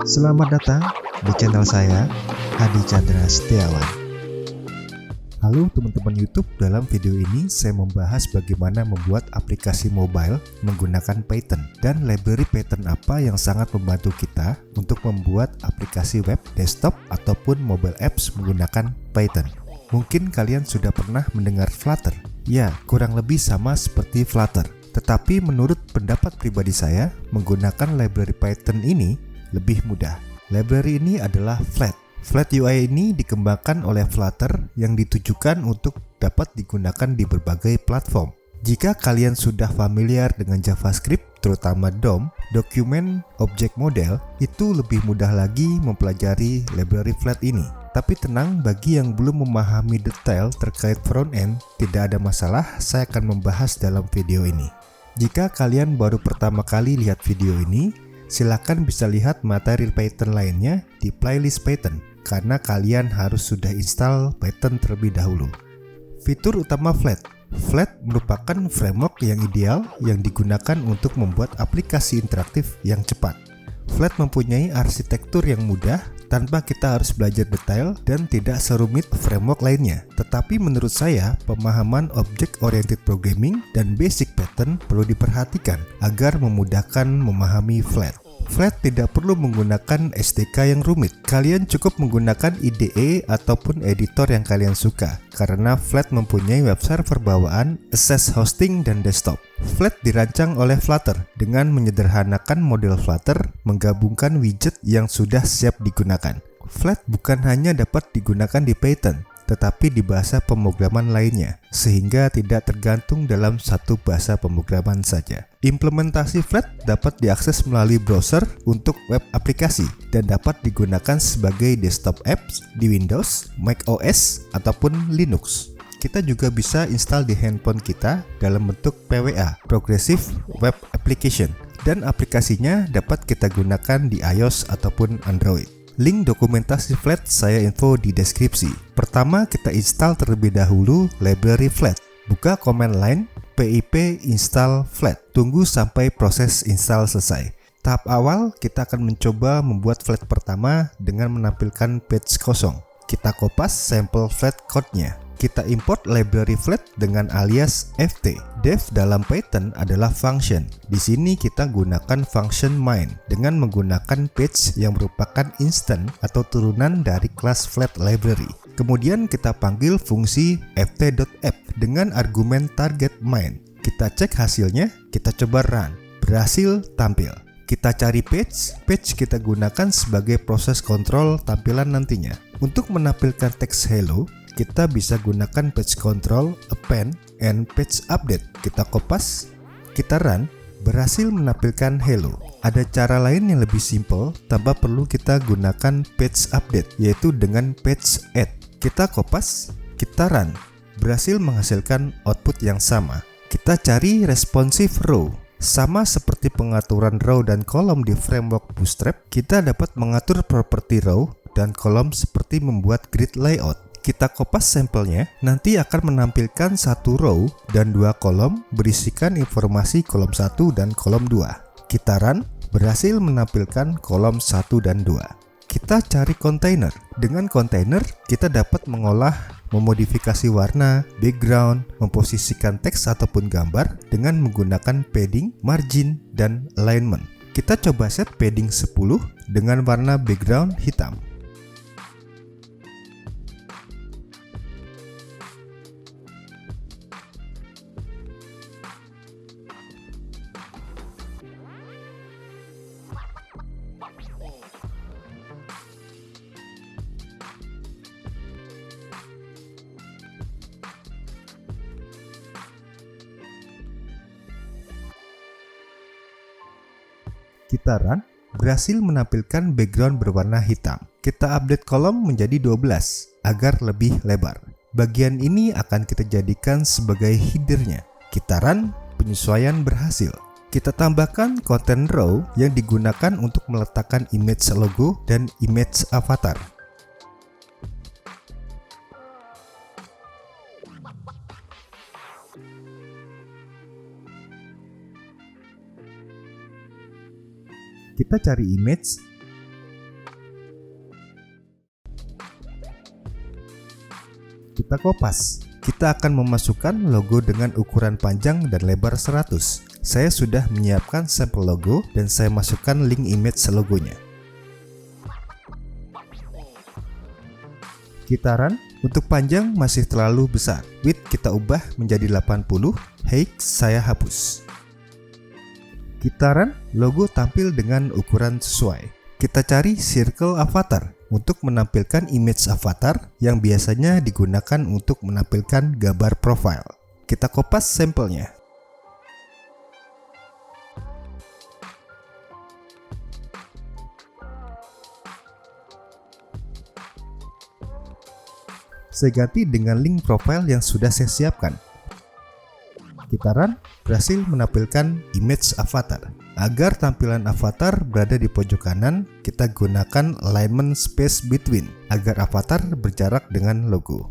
Selamat datang di channel saya, Hadi Chandra Setiawan. Halo teman-teman YouTube, dalam video ini saya membahas bagaimana membuat aplikasi mobile menggunakan Python dan library Python apa yang sangat membantu kita untuk membuat aplikasi web, desktop, ataupun mobile apps menggunakan Python. Mungkin kalian sudah pernah mendengar Flutter. Ya, kurang lebih sama seperti Flutter. Tetapi menurut pendapat pribadi saya, menggunakan library Python ini lebih mudah. Library ini adalah Flat. Flat UI ini dikembangkan oleh Flutter yang ditujukan untuk dapat digunakan di berbagai platform. Jika kalian sudah familiar dengan JavaScript, terutama DOM, Document Object Model, itu lebih mudah lagi mempelajari library Flat ini. Tapi tenang, bagi yang belum memahami detail terkait front-end, tidak ada masalah, saya akan membahas dalam video ini. Jika kalian baru pertama kali lihat video ini, silakan bisa lihat materi Python lainnya di playlist Python, karena kalian harus sudah install Python terlebih dahulu. Fitur utama Flat. Flat merupakan framework yang ideal yang digunakan untuk membuat aplikasi interaktif yang cepat. Flat mempunyai arsitektur yang mudah tanpa kita harus belajar detail dan tidak serumit framework lainnya. Tetapi menurut saya, pemahaman object-oriented programming dan basic pattern perlu diperhatikan agar memudahkan memahami Flat. Flat tidak perlu menggunakan SDK yang rumit. Kalian cukup menggunakan IDE ataupun editor yang kalian suka, karena Flat mempunyai web server bawaan, access hosting, dan desktop. Flat dirancang oleh Flutter dengan menyederhanakan model Flutter, menggabungkan widget yang sudah siap digunakan. Flat bukan hanya dapat digunakan di Python, tetapi di bahasa pemrograman lainnya, sehingga tidak tergantung dalam satu bahasa pemrograman saja. Implementasi Flat dapat diakses melalui browser untuk web aplikasi dan dapat digunakan sebagai desktop apps di Windows, Mac OS, ataupun Linux. Kita juga bisa install di handphone kita dalam bentuk PWA, Progressive Web Application, dan aplikasinya dapat kita gunakan di iOS ataupun Android. Link dokumentasi Flat saya info di deskripsi. Pertama, kita install terlebih dahulu library Flat. Buka command line pip install Flat. Tunggu sampai proses install selesai. Tahap awal, kita akan mencoba membuat Flat pertama dengan menampilkan page kosong. Kita kopas sampel Flat code-nya. Kita import library Flat dengan alias ft. Def dalam Python adalah function. Di sini kita gunakan function main dengan menggunakan page yang merupakan instant atau turunan dari kelas Flat library. Kemudian kita panggil fungsi ft.app dengan argumen target main. Kita cek hasilnya, kita coba run. Berhasil tampil. Kita cari page kita gunakan sebagai proses kontrol tampilan nantinya. Untuk menampilkan teks hello, kita bisa gunakan page control, append, and page update. Kita kopas, kita run, berhasil menampilkan hello. Ada cara lain yang lebih simple tanpa perlu kita gunakan page update, yaitu dengan page add. Kita kopas, kita run, berhasil menghasilkan output yang sama. Kita cari responsive row. Sama seperti pengaturan row dan kolom di framework Bootstrap, kita dapat mengatur properti row dan kolom seperti membuat grid layout. Kita kopas sampelnya, nanti akan menampilkan satu row dan dua kolom berisikan informasi kolom 1 dan kolom 2. Kita run, berhasil menampilkan kolom 1 dan 2. Kita cari container. Dengan container, kita dapat mengolah, memodifikasi warna, background, memposisikan teks ataupun gambar dengan menggunakan padding, margin, dan alignment. Kita coba set padding 10 dengan warna background hitam. Kita run, berhasil menampilkan background berwarna hitam. Kita update kolom menjadi 12 agar lebih lebar. Bagian ini akan kita jadikan sebagai headernya. Kita run, penyesuaian berhasil. Kita tambahkan content row yang digunakan untuk meletakkan image logo dan image avatar. Kita cari image, Kita kopas. Kita akan memasukkan logo dengan ukuran panjang dan lebar 100. Saya sudah menyiapkan sampel logo dan saya masukkan link image logonya. Kita run. Untuk panjang masih terlalu besar. Width kita ubah menjadi 80. Height saya hapus. Kita run. Logo tampil dengan ukuran sesuai. Kita cari circle avatar untuk menampilkan image avatar yang biasanya digunakan untuk menampilkan gambar profile. Kita kopas sampelnya. Saya ganti dengan link profile yang sudah saya siapkan. Kita run, berhasil menampilkan image avatar. Agar tampilan avatar berada di pojok kanan, kita gunakan alignment space between agar avatar berjarak dengan logo.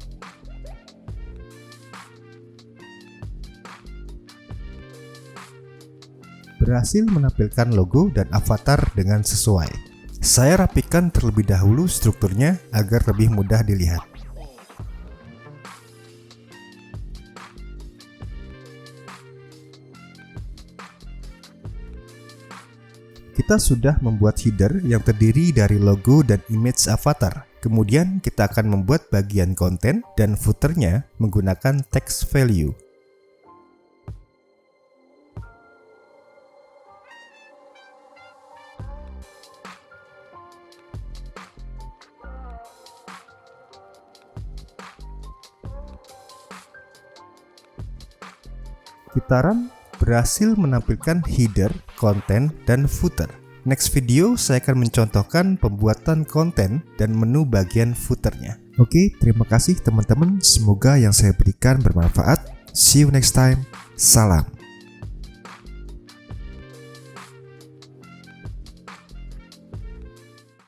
Berhasil menampilkan logo dan avatar dengan sesuai. Saya rapikan terlebih dahulu strukturnya agar lebih mudah dilihat. Kita sudah membuat header yang terdiri dari logo dan image avatar. Kemudian kita akan membuat bagian konten dan footernya menggunakan text value. Kita run, berhasil menampilkan header, konten, dan footer. Next video saya akan mencontohkan pembuatan konten dan menu bagian footernya. Oke, terima kasih teman-teman. Semoga yang saya berikan bermanfaat. See you next time. Salam.